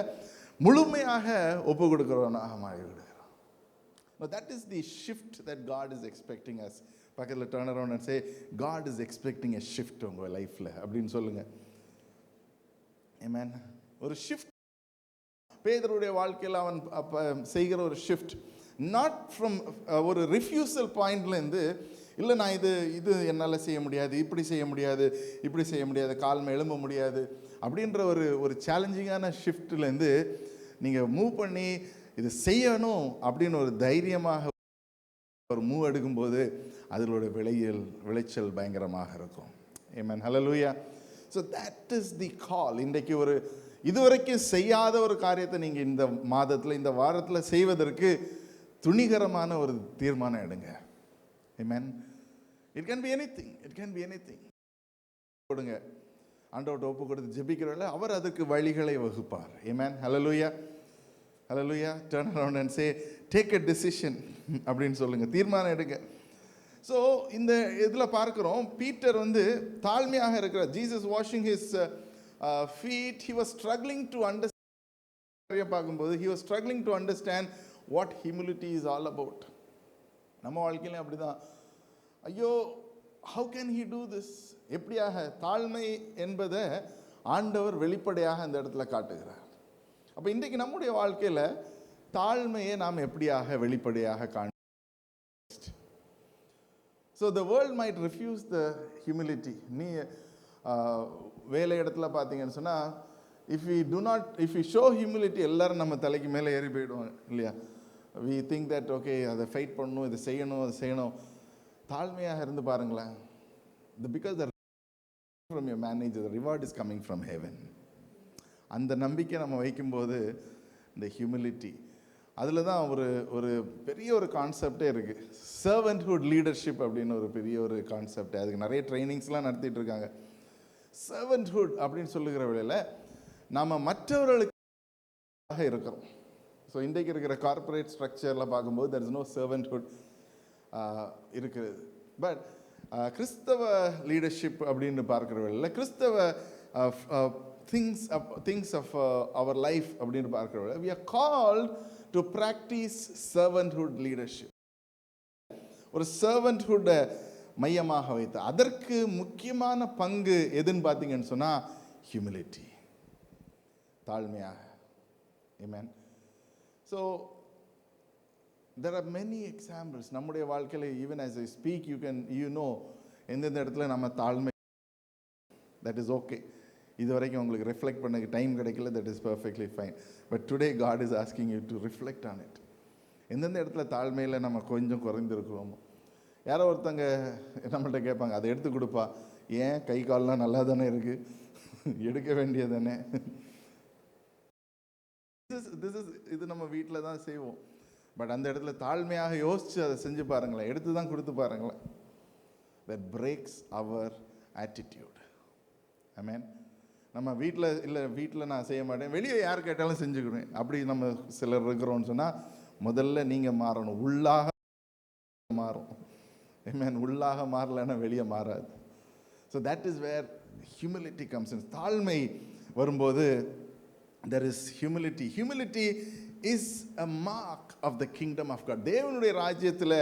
முழுமையாக ஒப்பு கொடுக்கிறவனாக மாறிவிடுகிறான். That is the shift that God is expecting us. பக்கத்தில் turn around and say, God is expecting a shift உங்கள் லைஃப்பில் அப்படின்னு சொல்லுங்கள். ஆமென். ஒரு ஷிஃப்ட் பேதுருடைய வாழ்க்கையில் அவன் செய்கிற ஒரு ஷிஃப்ட், நாட் ஃப்ரம் ஒரு ரிஃப்யூசல் பாயிண்ட்லேருந்து, இல்லை நான் இது என்னால் செய்ய முடியாது, இப்படி செய்ய முடியாது, கால்மை எழும்ப முடியாது அப்படின்ற ஒரு சேலஞ்சிங்கான ஒரு மூவ் எடுக்கும்போது அதனுடைய விளைச்சல் பயங்கரமாக இருக்கும். ஆமென், ஹல்லேலூயா. ஸோ தட் இஸ் தி கால். இன்றைக்கு ஒரு இதுவரைக்கும் செய்யாத ஒரு காரியத்தை நீங்கள் இந்த மாதத்தில் இந்த வாரத்தில் செய்வதற்கு துணிகரமான ஒரு தீர்மானம் எடுங்க. ஆமென். It can be anything, it can be anything. கொடுங்க, ஆண்டவர்கிட்ட ஒப்பு கொடுத்து ஜெபிக்கிறவங்கள அவர் அதுக்கு வழிகளை வகுப்பார். ஆமென், ஹல்லேலூயா, ஹல்லேலூயா. Turn around and say take a decision அப்படின்னு சொல்லுங்க, தீர்மானம் எடுங்க. ஸோ இந்த இதில் பார்க்குறோம், பீட்டர் தாழ்மையாக இருக்கிறார். Jesus washing his feet, he was struggling to understand. பார்க்கும்போது he was struggling to understand what humility is all about. நம்ம வாழ்க்கையிலும் அப்படிதான். ஐயோ, how can he do this? எப்படியாக தாழ்மை என்பதை ஆண்டவர் வெளிப்படையாக இந்த இடத்துல காட்டுகிறார். அப்போ இன்றைக்கு நம்முடைய வாழ்க்கையில் தாழ்மையை நாம் எப்படியாக வெளிப்படையாக காண. So the world might refuse the humility. நீ வேலை இடத்துல பார்த்தீங்கன்னு சொன்னால், if we show humility, எல்லாரும் நம்ம தலைக்கு மேலே ஏறி போயிடுவாங்க இல்லையா? we think that okay, அதை ஃபைட் பண்ணணும், இதை செய்யணும். தாழ்மையாக இருந்து பாருங்களேன். because the from your manager, the reward is coming from heaven. அந்த நம்பிக்கை நம்ம வைக்கும்போது இந்த ஹியூமிலிட்டி, அதில் தான் ஒரு பெரிய ஒரு கான்செப்டே இருக்குது. சர்வன்ட்ஹுட் லீடர்ஷிப் அப்படின்னு ஒரு பெரிய ஒரு கான்செப்ட். அதுக்கு நிறைய ட்ரைனிங்ஸ்லாம் நடத்திட்டு இருக்காங்க. சர்வன்ட்ஹுட் அப்படின்னு சொல்லுகிற வேளையில் நம்ம மற்றவர்களுக்காக இருக்கிறோம். ஸோ இன்றைக்கு இருக்கிற கார்பரேட் ஸ்ட்ரக்சரில் பார்க்கும்போது there is no servanthood இருக்குது. பட் கிறிஸ்தவ லீடர்ஷிப் அப்படின்னு பார்க்குற வேளையில், கிறிஸ்தவ things of our life அப்படின்னு பார்க்குற வேளையில், we are called to practice servanthood leadership. ஒரு servanthood மையமாக வைத்து, அதற்கு முக்கியமான பங்கு எதுன்னு பார்த்தீங்கன்னு சொன்னால் humility, தாழ்மையாக. Amen. So there are many examples நம்முடைய வாழ்க்கையில். even as I speak, you know எந்தெந்த இடத்துல நம்ம தாழ்மை. that is okay. இது வரைக்கும் உங்களுக்கு ரிஃப்ளெக்ட் பண்ண டைம் கிடைக்கல, that is perfectly fine. But today God is asking you to reflect on it. எந்தெந்த இடத்துல தாழ்மையில் நம்ம கொஞ்சம் குறைந்திருக்கிறோமோ. யாரோ ஒருத்தங்க நம்மள்ட்ட கேட்பாங்க, அதை எடுத்து கொடுப்பா, ஏன் கை கால்லாம் நல்லா தானே இருக்குது, எடுக்க வேண்டியது தானே. இது நம்ம வீட்டில் தான் செய்வோம். பட் அந்த இடத்துல தாழ்மையாக யோசித்து அதை செஞ்சு பாருங்களேன், எடுத்து தான் கொடுத்து பாருங்களேன். that breaks our attitude. Amen. நம்ம வீட்டில் நான் செய்ய மாட்டேன், வெளியே யார் கேட்டாலும் செஞ்சுக்கிடுவேன், அப்படி நம்ம சிலர் இருக்கிறோம்னு சொன்னால், முதல்ல நீங்கள் மாறணும், உள்ளாக மாறும். Amen. உள்ளாக மாறலைன்னா வெளியே மாறாது. So that is where humility comes in. தாழ்மை வரும்போது there is humility. Humility is a mark of the kingdom of God. தேவனுடைய ராஜ்யத்தில்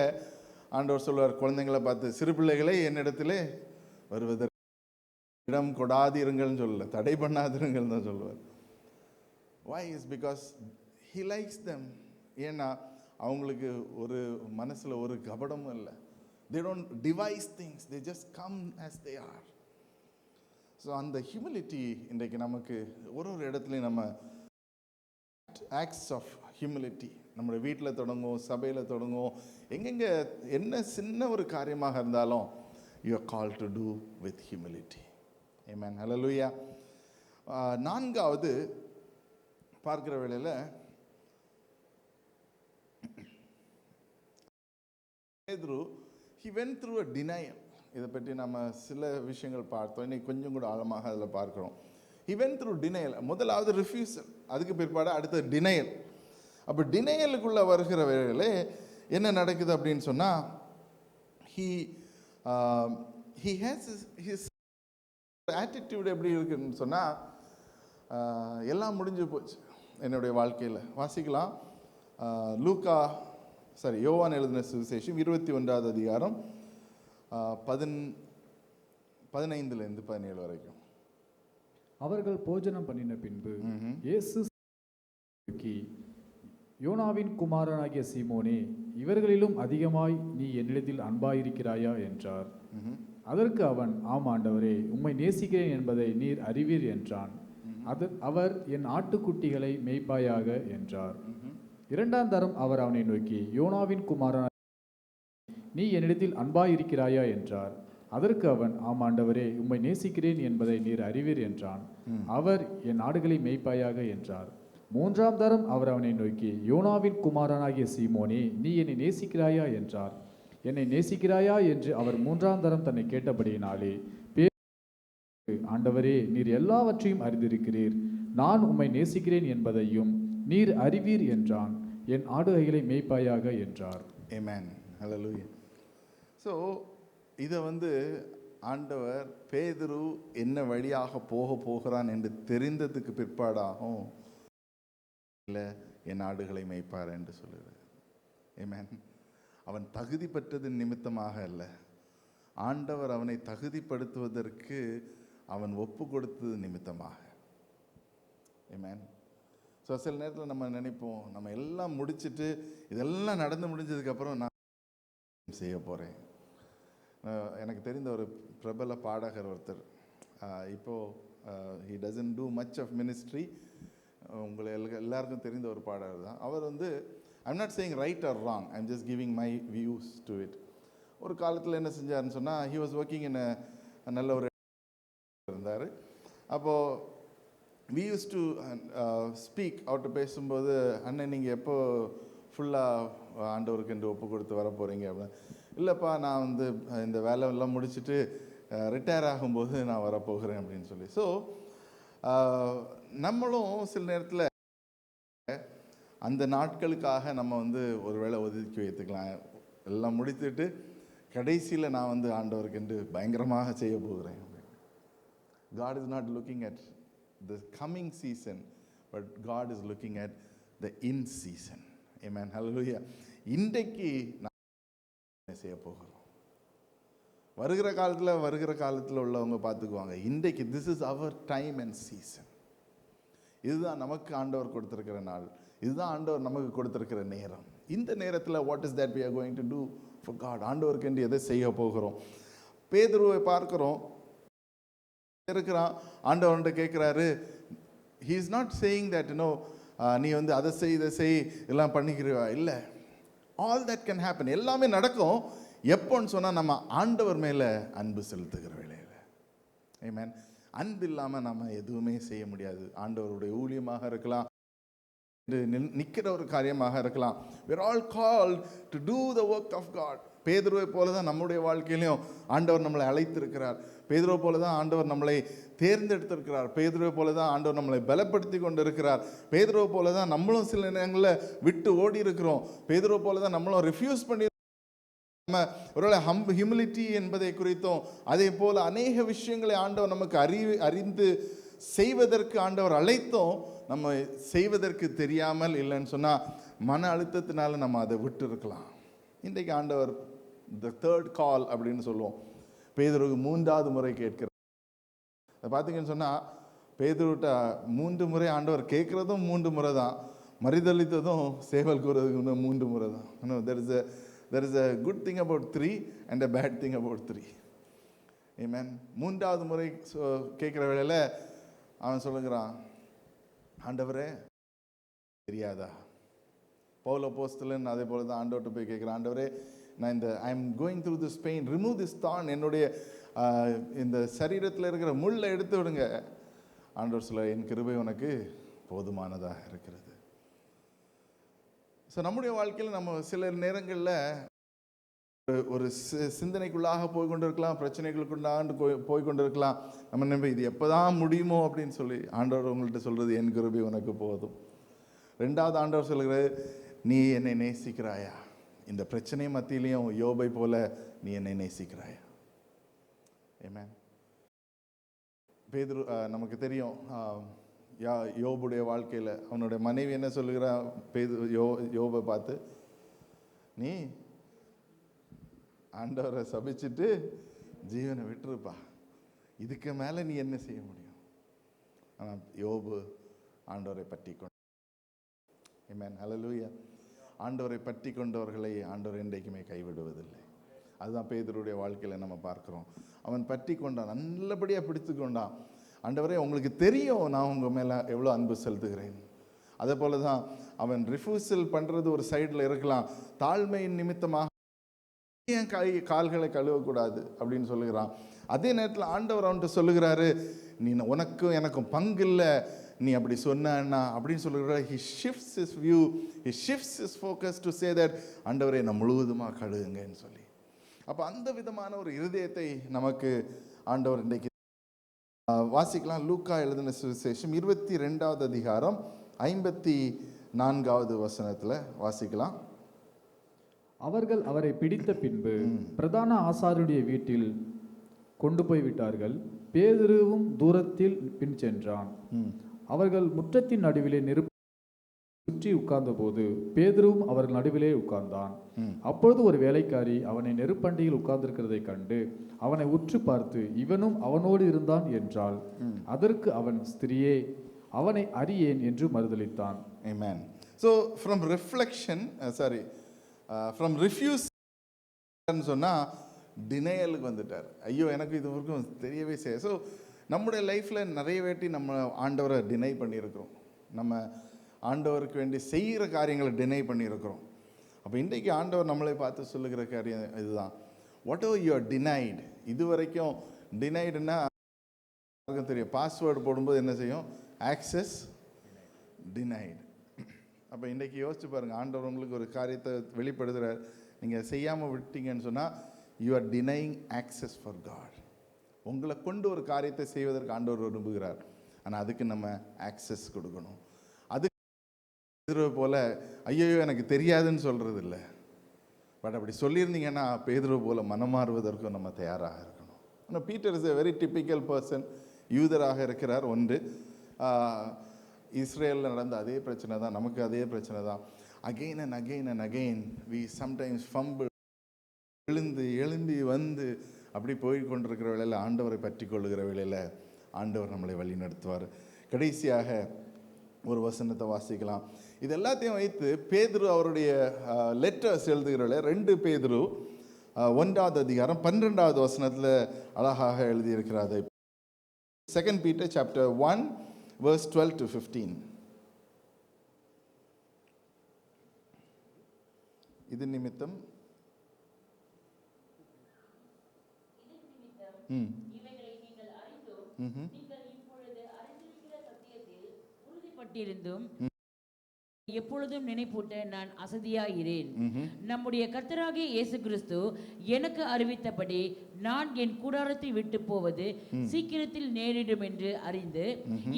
ஆண்டவர் சொல்வார், குழந்தைங்களை பார்த்து, சிறு பிள்ளைகளே என்னிடத்திலே வருவதற்கு இடம் கொடாதிருங்கள்னு சொல்லல, தடை பண்ணாதிருங்கள் தான் சொல்லுவார். why is because he likes them. ஏன்னா அவங்களுக்கு ஒரு மனசில் ஒரு கபடமும் இல்லை. they don't devise things, they just come as they are. So அந்த ஹியூமிலிட்டி இன்றைக்கு நமக்கு ஒரு இடத்துலையும் நம்ம ஆக்ட்ஸ் ஆஃப் ஹியூமிலிட்டி நம்மளுடைய வீட்டில் தொடங்கும், சபையில் தொடங்கும், எங்கெங்கே என்ன சின்ன ஒரு காரியமாக இருந்தாலும் you are called to do with humility. Amen. Hallelujah. நான்காவது பார்க்கிற வேளையில் Pedro, he went through a denial. இதை பற்றி நம்ம சில விஷயங்கள் பார்த்தோம், இன்னைக்கு கொஞ்சம் கூட ஆழமாக அதில் பார்க்குறோம். he went through denial. முதலாவது ரிஃப்யூசல், அதுக்கு பிற்பாடு அடுத்த டினையல். அப்போ டினையலுக்குள்ளே வருகிற வேளையில் என்ன நடக்குது அப்படின்னு சொன்னால், he has his attitude எப்படி இருக்குன்னு சொன்னால், எல்லாம் முடிஞ்சு போச்சு என்னுடைய வாழ்க்கையில். வாசிக்கலாம், யோவான் எழுதின சுவிசேஷம் 21வது அதிகாரம் 15 17 வரைக்கும். அவர்கள் போஜனம் பண்ணின பின்பு இயேசு யோனாவின் குமாரனாகிய சீமோனே, இவர்களிலும் அதிகமாய் நீ என்னிடத்தில் அன்பாயிருக்கிறாயா என்றார். அதற்கு அவன், ஆம் ஆண்டவரே, உம்மை நேசிக்கிறேன் என்பதை நீர் அறிவீர் என்றான். அவர், என் ஆட்டுக்குட்டிகளை மேய்ப்பாயாக என்றார். இரண்டாம் தரம் அவர் அவனை நோக்கி, யோனாவின் குமாரன் நீ என்னிடத்தில் அன்பாயிருக்கிறாயா என்றார். அதற்கு அவன், ஆம் ஆண்டவரே, உம்மை நேசிக்கிறேன் என்பதை நீர் அறிவீர் என்றான். அவர், என் ஆடுகளை மேய்ப்பாயாக என்றார். மூன்றாம் தரம் அவர் அவனை நோக்கி, யோனாவின் குமாரனாகிய சீமோனே, நீ என்னை நேசிக்கிறாயா என்றார். என்னை நேசிக்கிறாயா என்று அவர் மூன்றாம் தரம் தன்னை கேட்டபடியினாலே, ஆண்டவரே, நீர் எல்லாவற்றையும் அறிந்திருக்கிறீர், நான் உம்மை நேசிக்கிறேன் என்பதையும் நீர் அறிவீர் என்றான். என் ஆடுகளை மேய்ப்பாயாக என்றார். Amen. Hallelujah. ஸோ இதை ஆண்டவர் பேதுரு என்ன வழியாக போகிறான் என்று தெரிந்ததுக்கு பிற்பாடாகும் இல்லை என் ஆடுகளை மேய்ப்பார் என்று சொல்லுகிறார். Amen. அவன் தகுதி பெற்றது நிமித்தமாக அல்ல, ஆண்டவர் அவனை தகுதிப்படுத்துவதற்கு அவன் ஒப்பு கொடுத்தது நிமித்தமாக. Amen. ஸோ சில நேரத்தில் நம்ம நினைப்போம், நம்ம எல்லாம் முடிச்சுட்டு இதெல்லாம் நடந்து முடிஞ்சதுக்கப்புறம் நான் செய்ய போகிறேன். எனக்கு தெரிந்த ஒரு பிரபல பாடகர் ஒருத்தர், இப்போது he doesn't do much of ministry, உங்களை எல்லாருக்கும் தெரிந்த ஒரு பாடகர் தான் அவர். I'm not saying right or wrong, I'm just giving my views to it. ஒரு காலத்தில் என்ன செஞ்சாருன்னு சொன்னால், he was working in a நல்ல ஒரு இருந்தார். அப்போது we used to speak அவர்கிட்ட பேசும்போது, அண்ணன் நீங்கள் எப்போ ஃபுல்லாக ஆண்டவருக்கு என்று ஒப்பு கொடுத்து வர போகிறீங்க அப்படின்னு. இல்லைப்பா, நான் இந்த வேலையெல்லாம் முடிச்சுட்டு ரிட்டையர் ஆகும்போது நான் வரப்போகிறேன் அப்படின்னு சொல்லி. ஸோ நம்மளும் சில நேரத்தில் அந்த நாட்களுக்காக நம்ம ஒரு வேளை ஒதுக்கி வைத்துக்கலாம். எல்லாம் முடித்துட்டு கடைசியில் நான் ஆண்டவருக்கு என்று பயங்கரமாக செய்ய போகிறேன். God is not looking at the coming season, but God is looking at the in season. Amen. Hallelujah. இன்றைக்கு நான் செய்ய போகிறோம். வருகிற காலத்தில் உள்ளவங்க பார்த்துக்குவாங்க. இன்றைக்கு this is our time and season. இதுதான் நமக்கு ஆண்டவர் கொடுத்திருக்கிற நாள், இதுதான் ஆண்டவர் நமக்கு கொடுத்திருக்கிற நேரம். இந்த நேரத்தில் what is that we are going to do for God? ஆண்டவருக்கு என்று எதை செய்ய போகிறோம்? பேதுருவை பார்க்கிறோம், இருக்கிறான். ஆண்டவர்கிட்ட கேட்குறாரு. he is not saying that நீ அதை செய் இதை செய் எல்லாம் பண்ணிக்கிறா, இல்லை. ஆல் தட் கேன் ஹேப்பன், எல்லாமே நடக்கும் எப்போன்னு சொன்னால் நம்ம ஆண்டவர் மேலே அன்பு செலுத்துகிற வேளையில். ஆமென். அன்பு இல்லாமல் நம்ம எதுவுமே செய்ய முடியாது. ஆண்டவருடைய ஊழியமாக இருக்கலாம், நிற்கிற ஒரு காரியமாக இருக்கலாம். we are all called to do the work of God. பேதுருவை போல தான் நம்முடைய வாழ்க்கையிலையும் ஆண்டவர் நம்மளை அழைத்திருக்கிறார். பேதுருவை போல தான் ஆண்டவர் நம்மளை தேர்ந்தெடுத்திருக்கிறார். பேதுருவை போல தான் ஆண்டவர் நம்மளை பலப்படுத்தி கொண்டு இருக்கிறார். பேதுருவை போல தான் நம்மளும் சில நேரங்களில் விட்டு ஓடி இருக்கிறோம். பேதுருவை போல தான் நம்மளும் ரிஃப்யூஸ் பண்ணி நம்ம ஒருவேளை ஹியூமிலிட்டி என்பதை குறித்தும் அதே போல் அநேக விஷயங்களை ஆண்டவர் நமக்கு அறிந்து செய்வதற்கு ஆண்டவர் அழைத்தோம். நம்ம செய்வதற்கு தெரியாமல் இல்லைன்னு சொன்னால் மன அழுத்தத்தினால நம்ம அதை விட்டு இருக்கலாம். இன்றைக்கு ஆண்டவர் த தேர்ட் கால் அப்படின்னு சொல்லுவோம். பேதுருக்கு 3வது முறை கேட்கிறார். அதை பார்த்தீங்கன்னு சொன்னால் பேதுருட்ட 3 முறை ஆண்டவர் கேட்குறதும் 3 முறை தான், மறிதளித்ததும் சேவல் கூறதுக்கு 3 முறை தான். there is a good thing about 3 and a bad thing about 3. Amen. 3வது முறை கேட்குற வேளையில் அவன் சொல்லுகிறான், ஆண்டவரே தெரியாதா? பவுல் அப்போஸ்தலன் அதே போல தான் ஆண்டவர்கிட்ட போய் கேட்குறான், ஆண்டவரே நான் I am going through this pain, remove this தான், என்னுடைய இந்த சரீரத்தில் இருக்கிற முள்ளை எடுத்து விடுங்க. ஆண்டவர் சொல்ல, என் கிருபை உனக்கு போதுமானதாக இருக்கிறது. ஸோ நம்முடைய வாழ்க்கையில் நம்ம சில நேரங்களில் ஒரு சிந்தனைக்குள்ளாக போய்கொண்டிருக்கலாம், பிரச்சனைகளுக்குண்டாண்டு போய்கொண்டிருக்கலாம். நம்ம நினைப்போம் இது எப்போ தான் முடியுமோ அப்படின்னு சொல்லி. ஆண்டவர் உங்கள்கிட்ட சொல்கிறது, என் கிருபை உனக்கு போதும். 2வது ஆண்டவர் சொல்கிறார், நீ என்னை நேசிக்கிறாயா? இந்த பிரச்சனை மத்தியிலையும் யோபை போல நீ என்னை நேசிக்கிறாயா? ஆமென். பேதுரு நமக்கு தெரியும், யோபுடைய வாழ்க்கையில் அவனுடைய மனைவி என்ன சொல்லுகிறா? யோபை பார்த்து, நீ ஆண்டவரை சபிச்சுட்டு ஜீவனை விட்டுருப்பா, இதுக்கு மேலே நீ என்ன செய்ய முடியும்? ஆனால் யோபு ஆண்டவரை பற்றி கொண்டு, ஆமென், ஹல்லேலூயா. ஆண்டவரை பற்றி கொண்டவர்களை ஆண்டவர் என்றைக்குமே கைவிடுவதில்லை. அதுதான் பேதுருடைய வாழ்க்கையில் நம்ம பார்க்குறோம். அவன் பற்றி கொண்டான், நல்லபடியாக பிடித்து கொண்டான். ஆண்டவரே உங்களுக்கு தெரியும் நான் உங்கள் மேலே எவ்வளோ அன்பு செலுத்துகிறேன். அதே போல தான் அவன் ரிஃப்யூசல் பண்ணுறது ஒரு சைடில் இருக்கலாம், தாழ்மையின் நிமித்தமாக ஏன் கால்களை கழுவக்கூடாது அப்படின்னு சொல்லுகிறான். அதே நேரத்தில் ஆண்டவர் அவன்கிட்ட சொல்லுகிறாரு, நீ உனக்கும் எனக்கும் பங்கு இல்லை, நீ அப்படி சொன்னா அப்படின்னு சொல்லுகிறார். he shifts his view, he shifts his focus to say that ஆண்டவரை நான் முழுவதுமாக கழுகுங்கன்னு சொல்லி. அப்போ அந்த விதமான ஒரு இருதயத்தை நமக்கு ஆண்டவர் இன்றைக்கு வாசிக்கலாம். லூக்கா எழுதின சுவிசேஷம் 22வது அதிகாரம் 54வது வசனத்தில் வாசிக்கலாம். அவர்கள் அவரை பிடித்த பின்பு பிரதான ஆசாரியருடைய வீட்டில் கொண்டு போய் விட்டார்கள். பேதுருவும் தூரத்தில் பின் சென்றான். அவர்கள் முற்றத்தின் நடுவிலே சுற்றி உட்கார்ந்த போது பேதுருவும் அவர்கள் நடுவிலே உட்கார்ந்தான். அப்பொழுது ஒரு வேலைக்காரி அவனை நெருப்பண்டையில் உட்கார்ந்திருக்கிறதை கண்டு அவனை உற்று பார்த்து, இவனும் அவனோடு இருந்தான் என்றாள். அதற்கு அவன், ஸ்திரியே, அவனை அறியேன் என்று மறுதலித்தான். Amen. So from reflection, from refuse சொன்னா டினையலுக்கு வந்துட்டார். ஐயோ எனக்கு இது வரைக்கும் தெரியவே செய்ய. ஸோ நம்முடைய லைஃப்பில் நிறைய வாட்டி நம்ம ஆண்டவரை டினை பண்ணியிருக்கிறோம். நம்ம ஆண்டவருக்கு வேண்டி செய்கிற காரியங்களை டினை பண்ணியிருக்கிறோம். அப்போ இன்றைக்கு ஆண்டவர் நம்மளை பார்த்து சொல்லுகிற காரியம் இதுதான். What ever you are denied. இது வரைக்கும் டினைடுன்னா தெரியும், பாஸ்வேர்டு போடும்போது என்ன செய்யும், ஆக்சஸ் டினைடு. அப்போ இன்றைக்கி யோசிச்சு பாருங்கள், ஆண்டவர் உங்களுக்கு ஒரு காரியத்தை வெளிப்படுத்துகிறார், நீங்கள் செய்யாமல் விட்டீங்கன்னு சொன்னால் you are denying access for God. உங்களை கொண்டு ஒரு காரியத்தை செய்வதற்கு ஆண்டவர் விரும்புகிறார். ஆனால் அதுக்கு நம்ம ஆக்சஸ் கொடுக்கணும். அதுக்கு போல ஐயோ எனக்கு தெரியாதுன்னு சொல்கிறது இல்லை. பட் அப்படி சொல்லியிருந்தீங்கன்னா பேதுரு போல மனமாறுவதற்கும் நம்ம தயாராக இருக்கணும். ஆனால் Peter is a very typical person. யூதராக இருக்கிறார். ஒன்று இஸ்ரேலில் நடந்த அதே பிரச்சனை தான், நமக்கு அதே பிரச்சனை தான். Again and again and again we sometimes fumble. எழும்பி வந்து அப்படி போய் கொண்டிருக்கிற வேளையில் ஆண்டவரை பற்றி கொள்ளுகிற வேளையில் ஆண்டவர் நம்மளை வழி நடத்துவார். கடைசியாக ஒரு வசனத்தை வாசிக்கலாம். இது எல்லாத்தையும் வைத்து பேதுரு அவருடைய லெட்டர்ஸ் எழுதுகிற வேளையில் 2 பேதுரு 1வது அதிகாரம் 12வது வசனத்தில் அழகாக எழுதியிருக்கிறார். 2 Peter chapter 1 verse 12 to 15. இது நிமித்தம் இவைகளை நீங்கள் அறிந்தும் நீங்கள் இப்பொழுது அறிந்திருக்கிற சத்தியத்தில் உறுதிப்பட்டிருந்தும் எப்பொழுதும் நினைப்பூட்ட நான் அசதியாகிறேன். நம்முடைய கர்த்தராகிய இயேசு கிறிஸ்து எனக்கு அறிவித்தபடி நான் என் கூடாரத்தை விட்டு போவது சீக்கிரத்தில் நேரிடும் என்று அறிந்து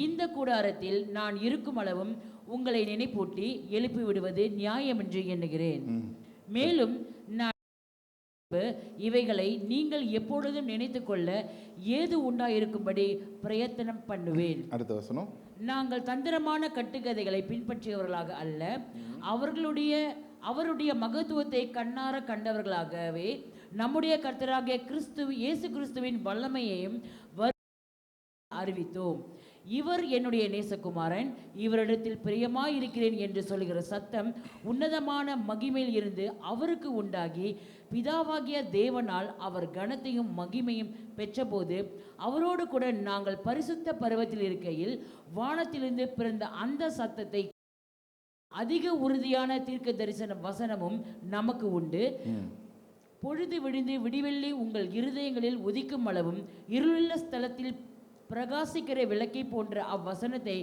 இந்த கூடாரத்தில் நான் இருக்கும் அளவும் உங்களை நினைப்பூட்டி எழுப்பி விடுவது நியாயம் என்று எண்ணுகிறேன். மேலும் நான் இவைகளை நீங்கள் எப்பொழுதும் நினைத்து கொள்ள ஏது உண்டாயிருக்கும்படி பிரயத்தனம் பண்ணுவேன். அடுத்த வசனம். நாங்கள் தந்திரமான கட்டுக்கதைகளை பின்பற்றியவர்களாக அல்ல, அவருடைய மகத்துவத்தை கண்ணார கண்டவர்களாகவே நம்முடைய கர்த்தராகிய இயேசு கிறிஸ்துவின் வல்லமையையும் அறிவித்தோம். இவர் என்னுடைய நேசகுமாரன், இவரிடத்தில் பிரியமாயிருக்கிறேன் என்று சொல்லுகிற சத்தம் உன்னதமான மகிமையில் இருந்து அவருக்கு உண்டாகி பிதாவாகிய தேவனால் அவர் கனத்தையும் மகிமையும் பெற்றபோது அவரோடு கூட நாங்கள் பரிசுத்த பருவத்தில் இருக்கையில் வானத்திலிருந்து பிறந்த அந்த சத்தத்தை அதிக உறுதியான தீர்க்க தரிசன வசனமும் நமக்கு உண்டு. பொழுது விடிந்து விடிவெள்ளி உங்கள் இருதயங்களில் உதிக்கும் அளவும் இருளுள்ள ஸ்தலத்தில் பிரகாசிக்கிற விளக்கை போன்ற அவ்வசனத்தை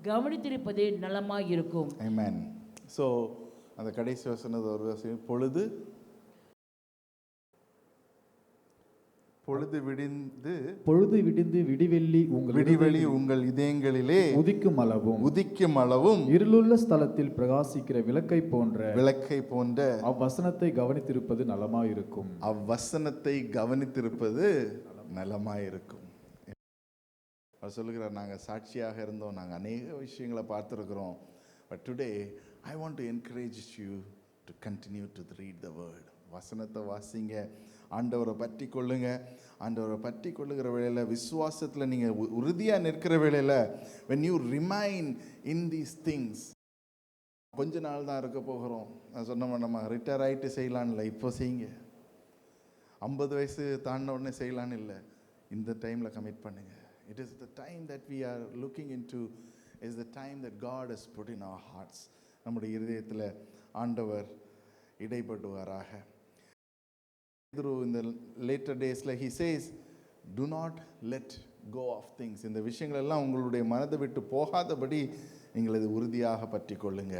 கவனித்திருப்பது நலமாயிருக்கும். ஆமென். ஸோ அந்த கடைசி வசனத்தை ஒரு வசனம், பொழுது விடிந்து விடிவெள்ளி உங்கள் இதயங்களிலே உதிக்கும் அளவும் இருளுள்ள ஸ்தலத்தில் பிரகாசிக்கிற விளக்கை போன்ற அவ்வசனத்தை கவனித்திருப்பது நலமாயிருக்கும். அவர் சொல்லுகிறார், நாங்கள் சாட்சியாக இருந்தோம், நாங்கள் அநேக விஷயங்களை பார்த்துருக்குறோம். But today I want to encourage you to continue to read the word. வசனத்தை வாசிங்க, ஆண்டவரை பற்றி கொள்ளுங்க. ஆண்டவரை பற்றி கொள்ளுகிற வேளையில், விசுவாசத்தில் நீங்கள் உறுதியாக நிற்கிற வேளையில், when you remain in these things, கொஞ்ச நாள் தான் இருக்க போகிறோம். நான் சொன்ன நம்ம ரிட்டையர் ஆகிட்டு செய்யலான்னு இல்லை, இப்போ செய்யுங்க. 50 வயசு தாண்டின உடனே செய்யலான்னு இல்லை, இந்த டைமில் கமிட் பண்ணுங்கள். It is the time that we are looking into, is the time that God has put in our hearts. நம்முடைய இருதயத்தில் ஆண்டவர் இடைப்படுவாராக. through in the later days, like he says, do not let go of things. இந்த விஷயங்கள் எல்லாம் உங்களுடைய மனதை விட்டு போகாதபடி நீங்கள் இது உறுதியாக பற்றி கொள்ளுங்க.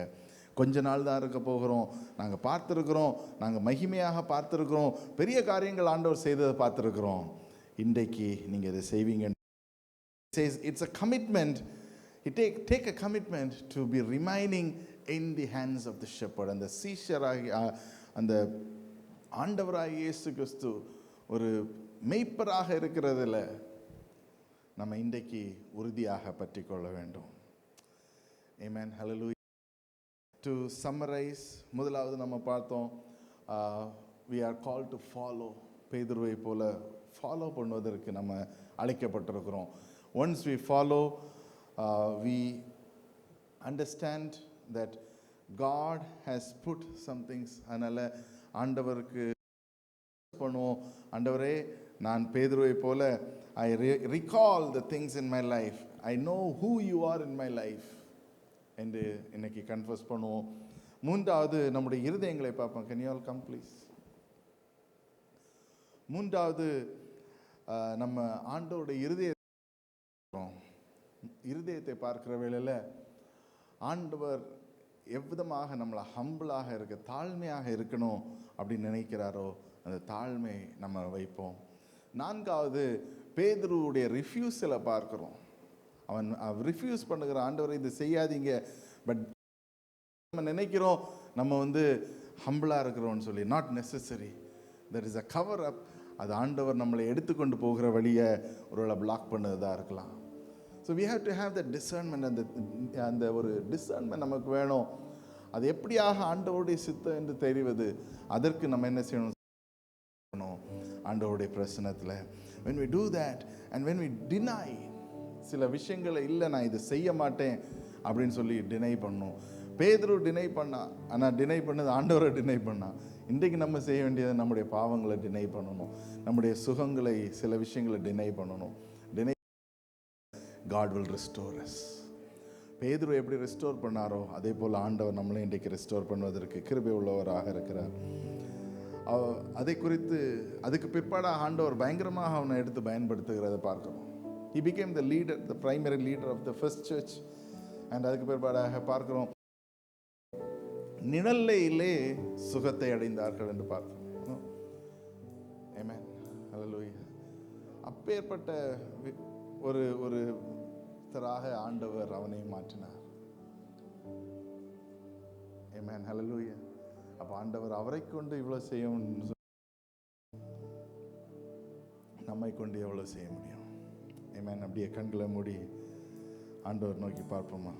கொஞ்ச நாள் தான் இருக்க போகிறோம், நாங்கள் பார்த்துருக்குறோம், நாங்கள் மகிமையாக பார்த்துருக்குறோம், பெரிய காரியங்கள் ஆண்டவர் செய்ததை பார்த்துருக்குறோம். இன்றைக்கு நீங்கள் இதை செய்வீங்க. Says it's a commitment. You take a commitment to be remaining in the hands of the shepherd. அந்த சீஷராகி அந்த ஆண்டவராகிய இயேசு கிறிஸ்து ஒரு மெய்ப்பராக இருக்கிறதுல நம்ம இன்றைக்கு உறுதியாக பற்றி கொள்ள வேண்டும். Amen. Hallelujah. To summarize, முதலாவது நம்ம பார்த்தோம், we are called to follow. பேதுருவை போல ஃபாலோ பண்ணுவதற்கு நம்ம அழைக்கப்பட்டிருக்கிறோம். Once we follow, we understand that God has put some things. அதனால் ஆண்டவருக்கு பண்ணுவோம், ஆண்டவரே நான் பேதுருவை போல I recall the things in my life. I know who you are in my life என்று இன்னைக்கு கன்ஃபஸ் பண்ணுவோம். மூன்றாவது நம்முடைய இருதயங்களை பார்ப்போம். Can you all come please? மூன்றாவது நம்ம ஆண்டவருடைய இருதயத்தை பார்க்கிற வேளையில் ஆண்டவர் எவ்விதமாக நம்மளை ஹம்பிளாக இருக்க, தாழ்மையாக இருக்கணும் அப்படின்னு நினைக்கிறாரோ அந்த தாழ்மை நம்ம வைப்போம். நான்காவது பேதுருவுடைய ரிஃப்யூஸலை பார்க்குறோம். அவன் ரிஃப்யூஸ் பண்ணுகிற, ஆண்டவரை இது செய்யாதீங்க, பட் நம்ம நினைக்கிறோம் நம்ம ஹம்பிளாக இருக்கிறோம்னு சொல்லி. Not necessary. There is a cover up. அது ஆண்டவர் நம்மளை எடுத்துக்கொண்டு போகிற வழியை ஒருவேளை பிளாக் பண்ணதாக இருக்கலாம். So we have to have the discernment. அந்த ஒரு டிசர்ன்மெண்ட் நமக்கு வேணும். அது எப்படியாக ஆண்டவருடைய சித்தம் என்று தெரிவது, அதற்கு நம்ம என்ன செய்யணும்? ஆண்டவருடைய பிரசன்னத்தில் when we do that and when we deny, சில விஷயங்களை இல்லை நான் இதை செய்ய மாட்டேன் அப்படின்னு சொல்லி டினை பண்ணணும். பேதுரு டினை பண்ணா, ஆனால் டினை பண்ணது ஆண்டவரை டினை பண்ணா. இன்றைக்கு நம்ம செய்ய வேண்டியது நம்முடைய பாவங்களை டினை பண்ணணும், நம்முடைய சுகங்களை, சில விஷயங்களை டினை பண்ணணும். Deny God will restore us. பேதுரு எப்படி ரெஸ்டோர் பண்ணாரோ அதே போல் ஆண்டவர் நம்மளை இன்றைக்கு ரெஸ்டோர் பண்ணுவதற்கு கிருபை உள்ளவராக இருக்கிறார். அதை குறித்து அதுக்கு பிற்பாடாக ஆண்டவர் பயங்கரமாக அவனை எடுத்து பயன்படுத்துகிறத பார்க்கிறோம். He became the leader, the primary leader of the first church. And அதுக்கு பிற்பாடாக பார்க்கிறோம் நிழலிலே சுகத்தை அடைந்தார்கள் என்று பார்க்கிறோம். Amen. Hallelujah. அப்பேற்பட்ட ஒரு தராக ஆண்டவர் அவனை மாற்றினார். Amen. Hallelujah. அப்போ ஆண்டவர் அவரை கொண்டு இவ்வளோ செய்ய, நம்மை கொண்டு எவ்வளோ செய்ய முடியும்? Amen. அப்படியே கண்களை மூடி ஆண்டவர் நோக்கி பார்ப்போமா?